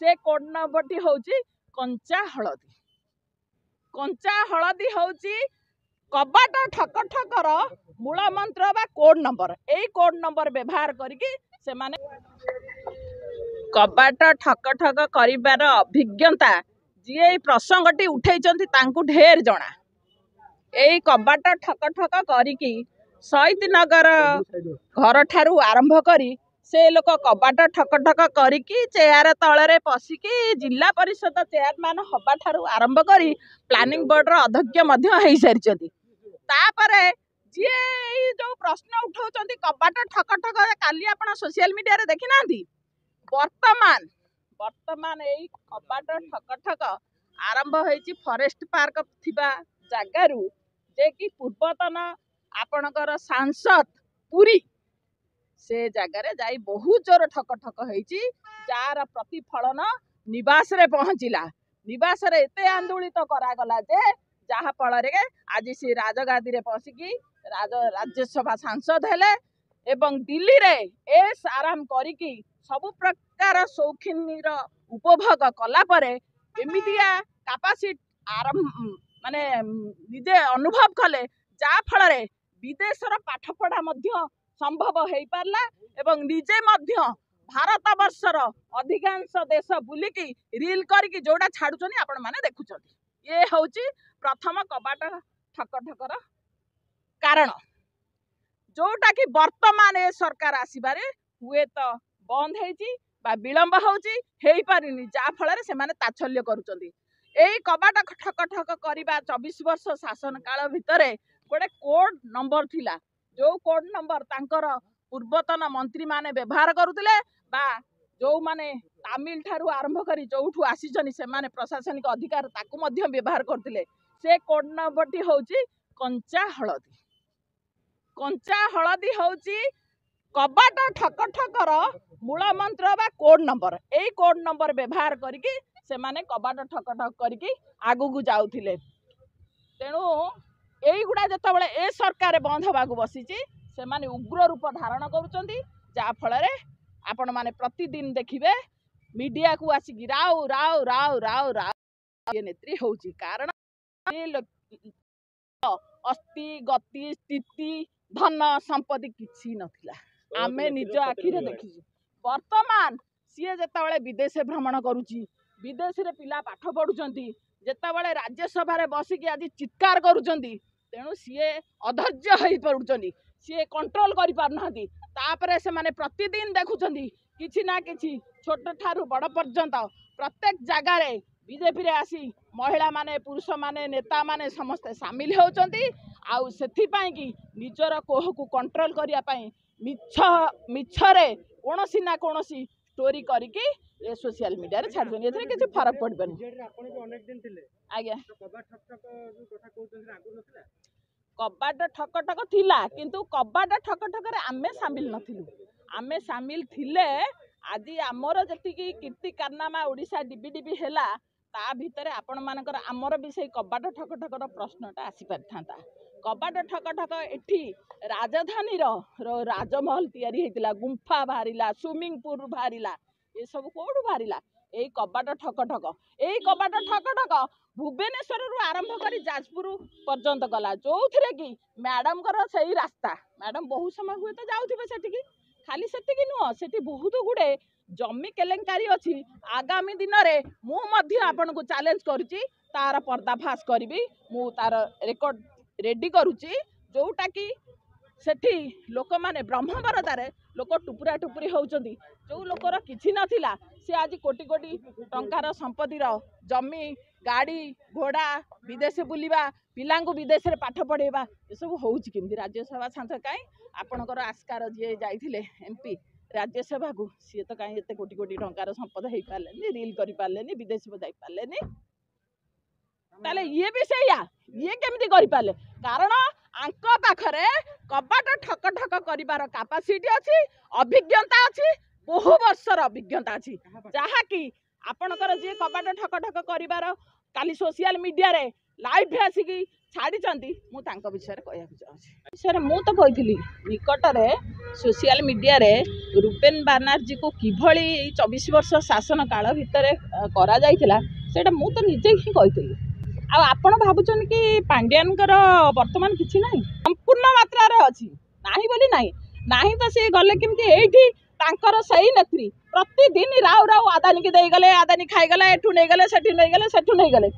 से कोड नंबरटी होची कंचा हलदी। कंचा हलदी होची कबाट ठक ठकर मूल मंत्र बा कोड नंबर। एई कोड नंबर व्यवहार करिकी से माने कबाट ठक ठक करिबार अभिज्ञता जी प्रसंगटी उठेइचंती तांकु ढेर जणा। एई कबाट ठक ठक करिकी शहीद नगर घर ठारू आरंभ करी से लोक कबाट ठक ठक करिकी चेयर तलरे पशिकी जिला परिषद चेयरमैन हवा ठारू आरंभ करी प्लानिंग बोर्ड रो अध्यक्ष मध्य हेई सारिचंती। तापरे जी जो प्रश्न उठाउचंती कबाट ठक ठक काली आपण सोशल मीडिया रे देखि नांती। वर्तमान एई कबाट ठक ठक आरंभ होईची फॉरेस्ट पार्क थिबा जागारू जे कि पूर्वतन आपणकर सांसद पुरी से जगार जाई बहुत जोर ठक ठक होईची जार प्रतिफलन निवास रे पहुंचला। निवास रे एते आंदोलित करा गला जे जहा फल रे आज से राजगादी रे पसिकी राज्यसभा सांसद हेले एवं दिल्ली रे एस आराम करिकी सब प्रकार शौखिनीर उपभोग कला परे एमितिया कैपेसिटी आरंभ माने निजे अनुभव कले जा फल रे विदेशर पाठ पढ़ा मध्य संभव हो पारला एवं निजे मध्य भारत वर्षर अधिकांश देश बुलिकी रील करके जोड़ा छाड़ुचनी आपण माने देखुचंती। ये होची प्रथम कबाट ठक ठकर कारण जोटा कि वर्तमान ए सरकार आसीबारे हुए तो बंद हेची बा विलंब होची हेई पारिनी जा फल रे से माने ताच्छल्य करूचंती। एई कबाट ठक ठक करिबा 24 वर्ष शासन काल भितरे गोटे कोड नंबर थिला जो कोड नंबर तांकर पूर्वतन मंत्री माने व्यवहार करुतिले बा जो माने तामिल ठारू आरंभ करी जोठू आसीचनी से माने प्रशासनिक अधिकार ताकू मध्य व्यवहार करतिले। से कोड नंबरटी होची कंचा हलदी। कंचा हलदी होची कबाट ठक ठकर मूल मंत्र बा कोड नंबर। एई कोड नंबर व्यवहार करिकी से माने कबाट ठक ठक करिकी आगु को जाउथिले। तेणु एई गुडा जतबेले ए सरकार बंद होबाकू बसीची से माने उग्र रूप धारण करूचंती जा फल रे आपण माने प्रतिदिन देखिबे मीडिया को आसिकी राव राव राव राव राव ये नेत्री होची कारण अस्थि गति स्थिति धन संपत्ति किछि नथिला आमे निज आखिरे देखिछु। वर्तमान सीए जेतेबेले विदेश भ्रमण करूची विदेश रे पिला पाठ पढुचंती जेतेबेले राज्यसभा रे बसिकी आज चित्कार करूचंती तेणु सीए अधैर्य होई पडुचंती सीए कंट्रोल करि पारनांती। तापरे से माने प्रतिदिन देखुचंती किछि ना किछि छोट ठारू बड़ पर्यंत प्रत्येक जगह रे बीजेपी रे आसी महिला माने पुरुष माने नेता माने समस्त सामिल होचंती आउ सेथि पई कि निजर कोह को कंट्रोल करिया पई मिछरे कोनोसी ना कोनोसी स्टोरी करिकी ए सोशल मीडिया रे छाडुनी एथरे किछि फरक पड़बनी। आपण भी अनेक दिन थिले आज्ञा कबाट ठक ठक जो कथा कहउछन आगु नथिला कबाट ठक ठक थिला किंतु कबाट ठक ठक रे आमे सामिल नथिलु। आमे सामिल थिले आज आमर जतिकी कीर्ति कारनामा ओडिशा डीबीडीबी हैला ता भितरे आपण मानकर आमर भी से कबाट ठक ठकर प्रश्नटा आसी पारथांता। कबाट ठक ठक एठी राजधानी रो राजमहल तैयारी हेतिला गुंफा बाहरिला स्विमिंग पूल बाहरिला ये सब कोडू बाहरिला एई कबाट ठक ठक। एई कबाट ठक ठक भुवनेश्वर रु आरंभ करी जाजपुर पर्यंत गला जो थिरे कि मैडम कर सही रास्ता मैडम बहुत समय हुए तो जाउथिबे सेठी खाली सेठी नुह सेठी बहुत गुडे जमी केलेंकारी अच्छी आगामी दिन में मुझे आपन को चैलेंज करुच्ची तार पर्दाफाश करी मु तार रेकर्ड रेडी करुच्ची जोटा कि सेठी लोक माने ब्रह्मबरदार लोक टुपुरा टुपुरी होउचंदी जो लोकर किछि नथिला से आज कोटी कोटी टंकार संपत्तिर जमी गाड़ी घोड़ा विदेश बुलिबा पिलांगु विदेश रे पाठ पढ़ेबा ये सब होउची केमती राज्यसभा सांसद काई आपनकर आस्कार जे जाइथिले एमपी राज्यसभा को सी तो कहीं एत कोटी कोटी टंकार संपद हो पारे रिल कर पारे विदेश को जापारे ताले ये भी से ये केमती कर पारे कारण आंक पाखरे कबाट ठक ठक करिबार कैपेसिटी अछि अभिज्ञता अछि बहु वर्षर अभिज्ञता अछि जहा कि आपनकर जे कबाट ठक ठक करिबार काली सोशल मीडिया रे लाइव आसिकी ଛାଡ଼ିଛନ୍ତି ମୁଁ ତାଙ୍କ ବିଷୟରେ କହିବାକୁ ଚାହୁଁଛି। ବିଷୟରେ ମୁଁ ତ କହିଥିଲି ନିକଟରେ ସୋସିଆଲ ମିଡ଼ିଆରେ ରୂପେନ ବାନାର୍ଜୀକୁ କିଭଳି 24 ବର୍ଷ ଶାସନ କାଳ ଭିତରେ କରାଯାଇଥିଲା ସେଇଟା ମୁଁ ତ ନିଜେ ହିଁ କହିଥିଲି। ଆଉ ଆପଣ ଭାବୁଛନ୍ତି କି ପାଣ୍ଡିଆନଙ୍କର ବର୍ତ୍ତମାନ କିଛି ନାହିଁ? ସମ୍ପୂର୍ଣ୍ଣ ମାତ୍ରାରେ ଅଛି, ନାହିଁ ବୋଲି ନାହିଁ। ନାହିଁ ତ ସେ ଗଲେ କେମିତି? ଏଇଠି ତାଙ୍କର ସେଇ ନେତ୍ରୀ ପ୍ରତିଦିନ ରାଉ ରାଉ ଆଦାନୀକି ଦେଇଗଲେ, ଆଦାନୀ ଖାଇଗଲେ, ଏଠୁ ନେଇଗଲେ, ସେଠୁ ନେଇଗଲେ, ସେଠୁ ନେଇଗଲେ।